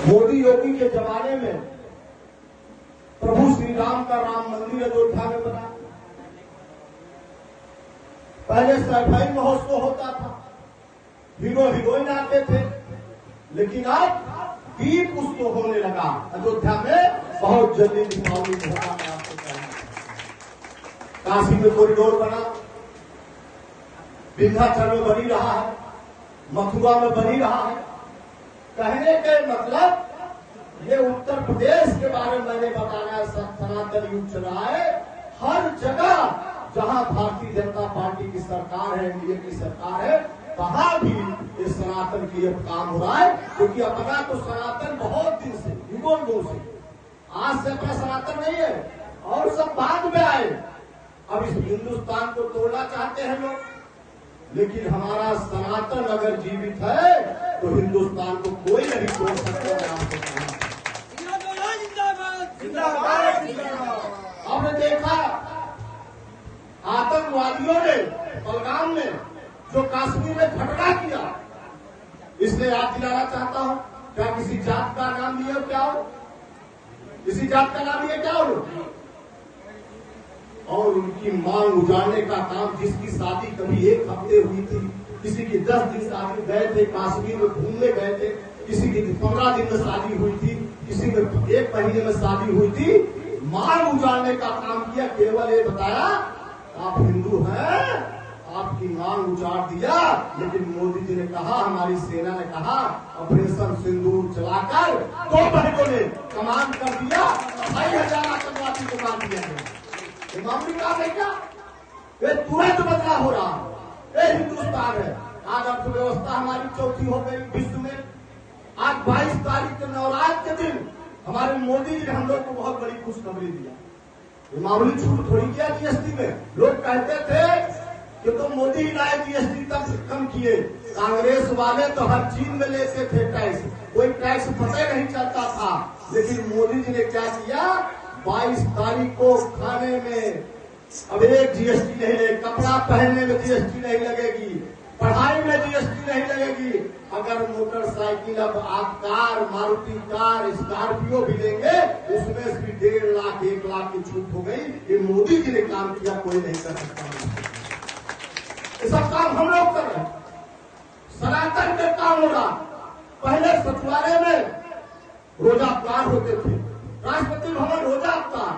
मोदी योगी के जमाने में प्रभु श्री राम का राम मंदिर अयोध्या में बना। पहले सैफई महोत्सव होता था, हीरो हीरोइन आते थे, लेकिन अब दीप उत्सव होने लगा अयोध्या में। बहुत जल्दी दीपावली होगा। मैं आपको कहना, काशी में कॉरिडोर बना, विंध्याचल में बनी रहा है, मथुरा में बनी रहा है। कहने के मतलब ये उत्तर प्रदेश के बारे में मैंने बताया। सनातन युग चला है हर जगह, जहां भारतीय जनता पार्टी की सरकार है, एनडीए की सरकार है, वहां भी इस सनातन की ये काम हो रहा है। क्योंकि अपना तो सनातन बहुत दिन से, युगों से, आज से अपना सनातन नहीं है, और सब बाद में आए। अब इस हिंदुस्तान को तोड़ना चाहते हैं लोग, लेकिन हमारा सनातन अगर जीवित है तो हिंदुस्तान को कोई नहीं तोड़ सकता। हमने देखा आतंकवादियों ने पहलगाम में जो कश्मीर में घटना किया, इसलिए याद दिलाना चाहता हूं, क्या किसी जात का नाम लिए क्या हो, किसी जात का नाम लिए क्या हो, और उनकी मांग उजाड़ने का काम, जिसकी शादी कभी 1 हफ्ते हुई थी, किसी की 10 दिन शादी गए थे, कश्मीर में घूमने गए थे, किसी की 15 दिन में शादी हुई थी, किसी में 1 महीने में शादी हुई थी, मांग उजाड़ने का काम किया। केवल ये बताया आप हिंदू हैं, आपकी मांग उजाड़ दिया। लेकिन मोदी जी ने कहा, हमारी सेना ने कहा, ऑपरेशन सिंदूर चलाकर 2 महीनों ने कमांड कर दिया, 2,500 आतंकवादी को मार दिया गया। ये मामूली काम है क्या? ये तुरंत बदलाव हो रहा है। ये हिंदुस्तान है। आज अर्थव्यवस्था हमारी चौथी हो गई विश्व में। आज 22 तारीख के नवरात्र के दिन हमारे मोदी जी ने हम लोग को बहुत बड़ी खुशखबरी दिया। ये मामूली छूट थोड़ी किया जीएसटी में। लोग कहते थे कि तो मोदी ही लाए जीएसटी तक कम किए। कांग्रेस वाले तो हर चीज में लेते थे टैक्स, कोई टैक्स पता नहीं चलता था। लेकिन मोदी जी ने क्या किया, 22 तारीख को खाने में अब एक जीएसटी नहीं लगेगी, कपड़ा पहनने में जीएसटी नहीं लगेगी, पढ़ाई में जीएसटी नहीं लगेगी। अगर मोटरसाइकिल अब आप कार, मारुति कार, स्कॉर्पियो भी लेंगे, उसमें से भी 1.5 लाख 1 लाख की छूट हो गई। ये मोदी जी ने काम किया, कोई नहीं कर सकता। ये सब काम हम लोग कर रहे हैं, सनातन के काम हो रहा। पहले सचिवालय में रोजा अवतार होते थे, राष्ट्रपति भवन रोजा अवतार,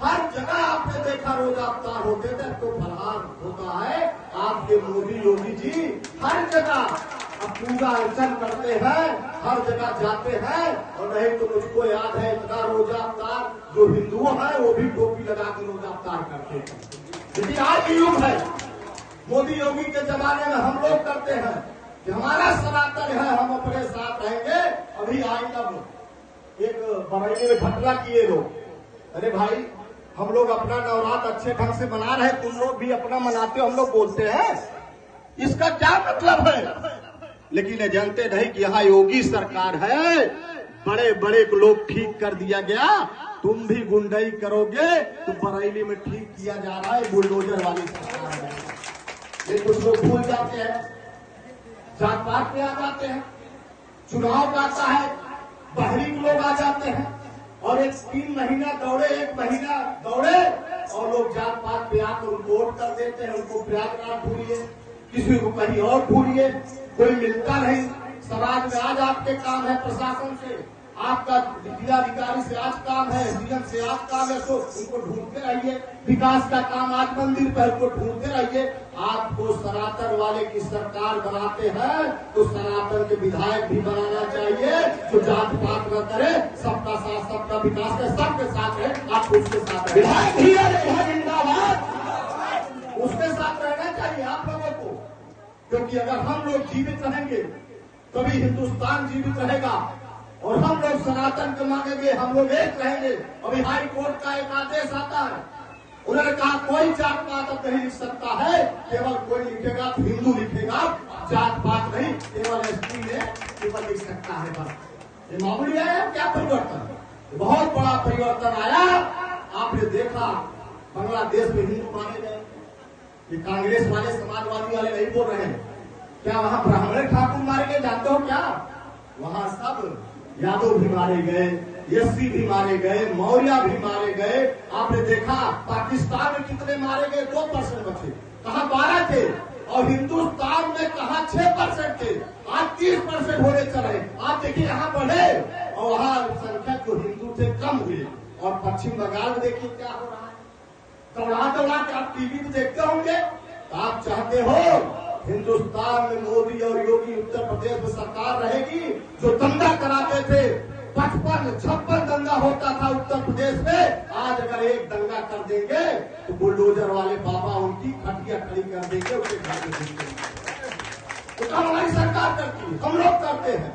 हर जगह आपने देखा रोजा अवतार होते थे। तो फलहार होता है आपके मोदी योगी जी हर जगह अब पूजा अर्चन करते हैं, हर जगह जाते हैं। और नहीं तो मुझको याद है इतना रोजा अवतार, जो हिंदुओं हैं वो भी टोपी लगा के रोजा अवतार करते हैं। लेकिन आज की युग है, मोदी योगी के जमाने में हम लोग करते हैं कि हमारा सनातन है, हम अपने साथ रहेंगे। अभी आई तब एक बरेली में घटना किए लोग, अरे भाई हम लोग अपना नवरात्र अच्छे ढंग से मना रहे, तुम लोग भी अपना मनाते हो, हम लोग बोलते हैं, इसका क्या मतलब है? लेकिन ये जानते नहीं कि यहाँ योगी सरकार है, बड़े बड़े लोग ठीक कर दिया गया। तुम भी गुंडाई करोगे तो बरेली में ठीक किया जा रहा है, बुलडोजर वाली सरकार है। ये कुछ लोग भूल जाते हैं, जात पात पे आ जाते हैं, चुनाव आता है, बाहरी लोग आ जाते हैं, और 3 महीना दौड़े, 1 महीना दौड़े, और लोग जात पात पे आकर उनको वोट कर देते हैं। उनको प्रयागराज ढूंढिए, किसी को कहीं और ढूंढिए, कोई मिलता नहीं। समाज में आज आपके काम है, प्रशासन से आपका जिलाधिकारी से आज काम है, डीएम से आज काम है, तो उनको ढूंढते रहिए। विकास का काम आज मंदिर पर, उनको ढूंढते रहिए। आपको सनातन वाले की सरकार बनाते हैं तो सनातन के विधायक भी बनाना चाहिए, जो जात पात न करे, सबका साथ सबका विकास है, सबके साथ है, आपको उसके साथ विधायक भी जिंदाबाद, उसके साथ रहना चाहिए आप लोगों को। क्योंकि अगर हम लोग जीवित रहेंगे तभी हिंदुस्तान जीवित रहेगा, और हम लोग सनातन को मांगेंगे, हम लोग एक रहेंगे। अभी हाई कोर्ट का एक आदेश आता है, उन्होंने कहा कोई जात पात नहीं लिख सकता है, केवल कोई लिखेगा तो हिंदू लिखेगा, जात पात नहीं, केवल एसटी में केवल लिख सकता है बस। ये मामूली है क्या परिवर्तन? बहुत बड़ा परिवर्तन आया। आपने देखा बांग्लादेश में हिंदू मारे गए, ये कांग्रेस वाले समाजवादी वाले नहीं बोल रहे हैं। क्या वहां ब्राह्मण ठाकुर मारे गए जानते हो क्या? वहां सब यादव भी मारे गए, एससी भी मारे गए, मौर्य भी मारे गए। आपने देखा पाकिस्तान में कितने मारे गए, 2% बचे, कहाँ 12 थे, और हिंदुस्तान में कहा 6% थे, आज 30% होने चले। आप देखिए यहाँ बढ़े और वहाँ संख्या जो हिंदू थे कम हुए। और पश्चिम बंगाल में देखिए क्या हो रहा है, दौड़ा दौड़ा के आप टीवी में देखते होंगे। तो आप चाहते हो हिंदुस्तान में मोदी और योगी उत्तर प्रदेश में सरकार रहेगी? जो दंगा कराते थे, 55-56 दंगा होता था उत्तर प्रदेश में, आज अगर एक दंगा कर देंगे तो बुलडोजर वाले बाबा उनकी खटिया खड़ी कर देंगे, उसके घर में देंगे। तो काम हमारी सरकार करती है, हम लोग करते हैं।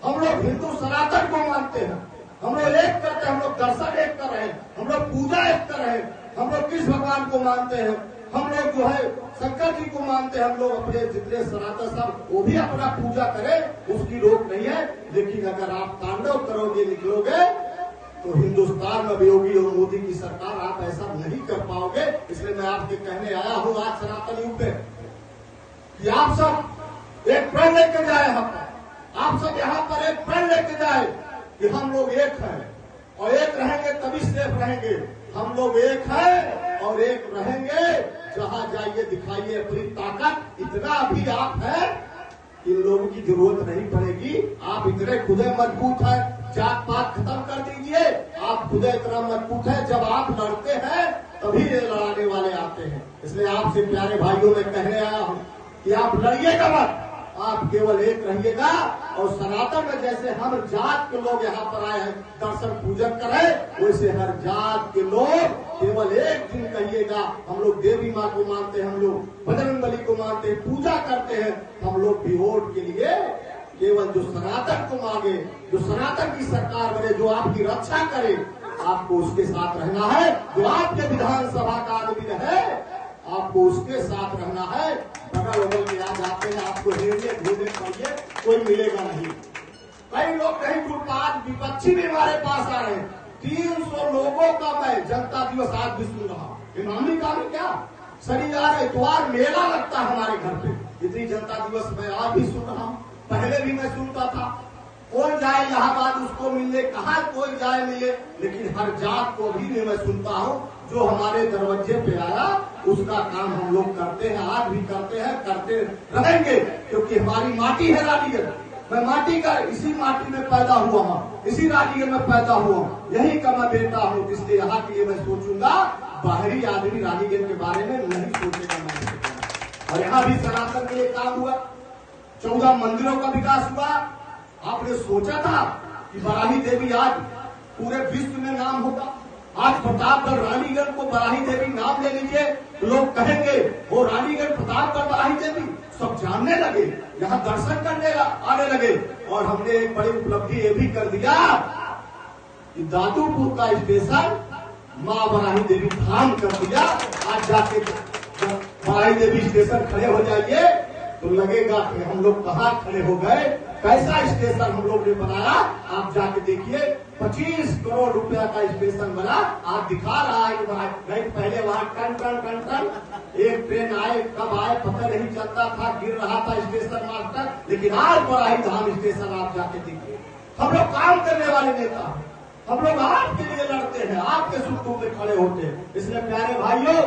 हम लोग हिंदू सनातन को मानते हैं, हम लोग एक करते हैं, हम लोग दर्शन एक कर रहे हैं, हम लोग पूजा एक कर रहे हैं। हम लोग किस भगवान को मानते हैं? हम लोग जो है शंकर जी को मानते हैं। हम लोग अपने जितने सनातन सब वो भी अपना पूजा करें, उसकी रोक नहीं है। लेकिन अगर आप तांडव करोगे, निकलोगे, तो हिंदुस्तान में योगी और मोदी की सरकार, आप ऐसा नहीं कर पाओगे। इसलिए मैं आपसे कहने आया हूँ आज सनातन युग में कि आप सब एक प्रण लेके जाए, आप सब यहाँ पर एक प्रण लेके जाए कि हम लोग एक हैं और एक रहेंगे तभी सेफ रहेंगे। हम लोग एक हैं और एक रहेंगे। जहाँ जाइए दिखाइए अपनी ताकत। इतना भी आप हैं, इन लोगों की जरूरत नहीं पड़ेगी। आप इतने खुदे मजबूत हैं, जात पात खत्म कर दीजिए। आप खुदे इतना मजबूत है, जब आप लड़ते हैं तभी ये लड़ाने वाले आते हैं। इसलिए आपसे प्यारे भाइयों में कहने आया हूँ कि आप लड़िएगा मत, आप केवल एक रहिएगा। और सनातन में जैसे हम जात के लोग यहाँ पर आए हैं दर्शन पूजन करें, वैसे हर जात के लोग केवल एक दिन कहिएगा हम लोग देवी माँ को मानते हैं, हम लोग बजरंगबली को मानते हैं, पूजा करते हैं। हम लोग भी वोट के लिए केवल जो सनातन को मांगे, जो सनातन की सरकार बने, जो आपकी रक्षा करे, आपको उसके साथ रहना है। जो आपके विधानसभा का आदमी रहे, आपको उसके साथ रहना है। बगल बगल के आ जाते हैं, आपको ढूंढने पड़िए, कोई मिलेगा नहीं। कई लोग कहीं फुटपाथ विपक्षी भी हमारे पास आ रहे हैं। 300 लोगों का मैं जनता दिवस आज भी सुन रहा हूँ। इमामी काम क्या, शनिवार इतवार मेला लगता है हमारे घर पे। इतनी जनता दिवस मैं आज भी सुन रहा हूँ, पहले भी मैं सुनता था। कौन जाए इलाहाबाद उसको मिलने, कहा कोई जाए मिले, लेकिन हर जात को भी मैं सुनता हूँ। जो हमारे दरवाजे पे आया उसका काम हम लोग करते हैं, आज भी करते हैं, करते रहेंगे, क्योंकि हमारी माटी है रानीगंज। मैं माटी का, इसी माटी में पैदा हुआ हूँ, इसी रानीगंज में पैदा हुआ हूँ, यही का मैं बेटा हूँ। इसलिए यहाँ के लिए मैं सोचूंगा, बाहरी आदमी रानीगंज के बारे में नहीं सोचेगा। और यहाँ भी सनातन के लिए काम हुआ, 14 मंदिरों का विकास हुआ। आपने सोचा था कि बराही देवी आज पूरे विश्व में नाम होगा? आज प्रतापगढ़ रानीगंज को बराही देवी नाम ले लीजिए, लोग कहेंगे वो रानीगंज प्रतापगढ़ बराही देवी, सब जानने लगे, यहाँ दर्शन करने आने लगे। और हमने एक बड़ी उपलब्धि ये भी कर दिया कि दादूपुर का स्टेशन माँ बराही देवी धाम कर दिया। आज जाके बराही देवी स्टेशन खड़े हो जाइए तो लगेगा कि हम लोग कहाँ खड़े हो गए। कैसा स्टेशन हम लोग ने बनाया, आप जाके देखिए। 25 करोड़ रुपया का स्टेशन बना। आप दिखा रहा है कि नहीं, पहले वहाँ टन टन टन टन एक ट्रेन आए, कब आए पता नहीं चलता था, गिर रहा था स्टेशन मास्टर। लेकिन आज बराही धाम स्टेशन आप जाके देखिए। हम लोग काम करने वाले नेता, हम लोग आपके लिए लड़ते हैं, आपके सुखों में खड़े होते हैं। इसलिए प्यारे भाइयों,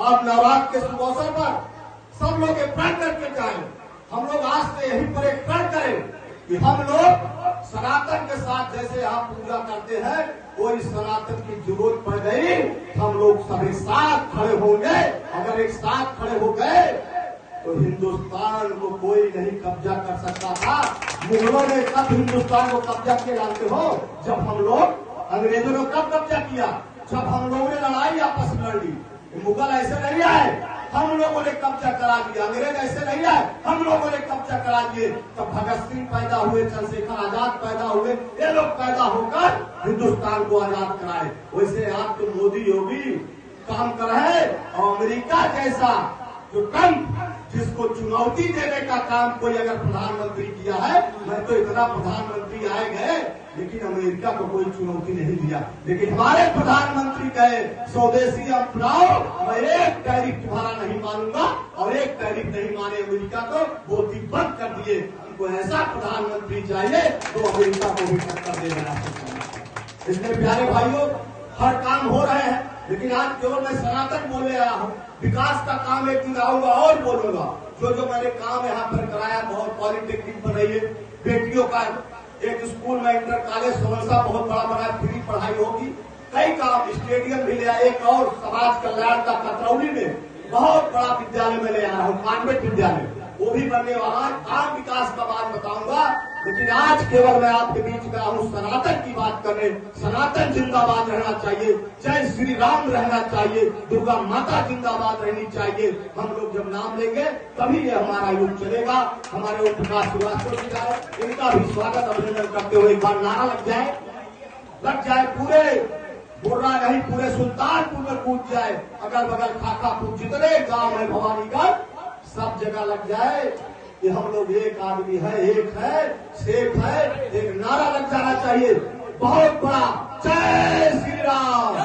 आप नवरात्र के शुभ अवसर पर सब लोग एक प्रण करके जाए। हम लोग आज से यहीं पर एक प्रण करें कि हम लोग सनातन के साथ जैसे आप पूजा करते हैं, कोई सनातन की जरूरत पड़ गई, हम लोग सभी साथ खड़े होंगे। अगर एक साथ खड़े हो गए तो हिंदुस्तान को कोई नहीं कब्जा कर सकता था। मुगलों ने कब हिंदुस्तान को कब्जा किया जानते हो? जब हम लोग, अंग्रेजों ने कब कब्जा किया? जब हम लोगों ने लड़ाई आपस में लड़ ली। मुगल ऐसे नहीं आए, हम लोगों ने कब्जा करा दिया। अंग्रेज ऐसे नहीं आए, हम लोगों ने कब्जा करा दिए। तब भगत सिंह पैदा हुए, चंद्रशेखर आजाद पैदा हुए, ये लोग पैदा होकर हिंदुस्तान को आजाद कराए। वैसे आप तो मोदी योगी काम कर रहे हैं। और अमेरिका जैसा जो ट्रंप, जिसको चुनौती देने का काम कोई अगर प्रधानमंत्री किया है, मैं तो इतना प्रधानमंत्री आए गए लेकिन अमेरिका को कोई चुनौती नहीं दिया। लेकिन हमारे प्रधानमंत्री कहे स्वदेशी अपनाओ, मैं एक टैरिफ तुम्हारा नहीं मानूंगा, और एक टैरिफ नहीं माने अमेरिका को, वो बंद कर दिए। उनको ऐसा प्रधानमंत्री चाहिए तो अमेरिका को भी टक्कर दे रहा है। इसलिए प्यारे भाइयों, हर काम हो रहे हैं, लेकिन आज केवल मैं सनातन बोले आया हूँ। विकास का काम एक दिन आऊंगा और बोलूंगा। जो मैंने काम यहाँ पर कराया, बहुत पॉलिटेक्निक बन रही है, बेटियों का एक स्कूल में इंटर कॉलेज समोसा बहुत बड़ा बड़ा फ्री पढ़ाई होगी। कई काम, स्टेडियम भी ले आया। एक और समाज कल्याण का कतरौली में बहुत बड़ा विद्यालय में ले आया हूँ, कॉन्वेंट विद्यालय, वो भी बनने वाला है। काम विकास का बात बताऊंगा, लेकिन आज केवल मैं आपके बीच में हूँ सनातन की बात करने। सनातन जिंदाबाद रहना चाहिए, जय श्री राम रहना चाहिए, दुर्गा माता जिंदाबाद रहनी चाहिए। हम लोग जब नाम लेंगे तभी ये हमारा युग चलेगा। हमारे ओम प्रकाश श्रीवास्तव जी का इनका भी स्वागत अभिनंदन करते हुए एक बार नारा लग जाए पूरे बुर्रा नहीं, पूरे सुल्तानपुर में कूद जाए, अगल बगल खाकापुर जितने गांव है भवानीगढ़ सब जगह लग जाए कि हम लोग एक आदमी है, एक है, सेफ है। एक नारा लग जाना चाहिए बहुत बड़ा, जय श्री राम।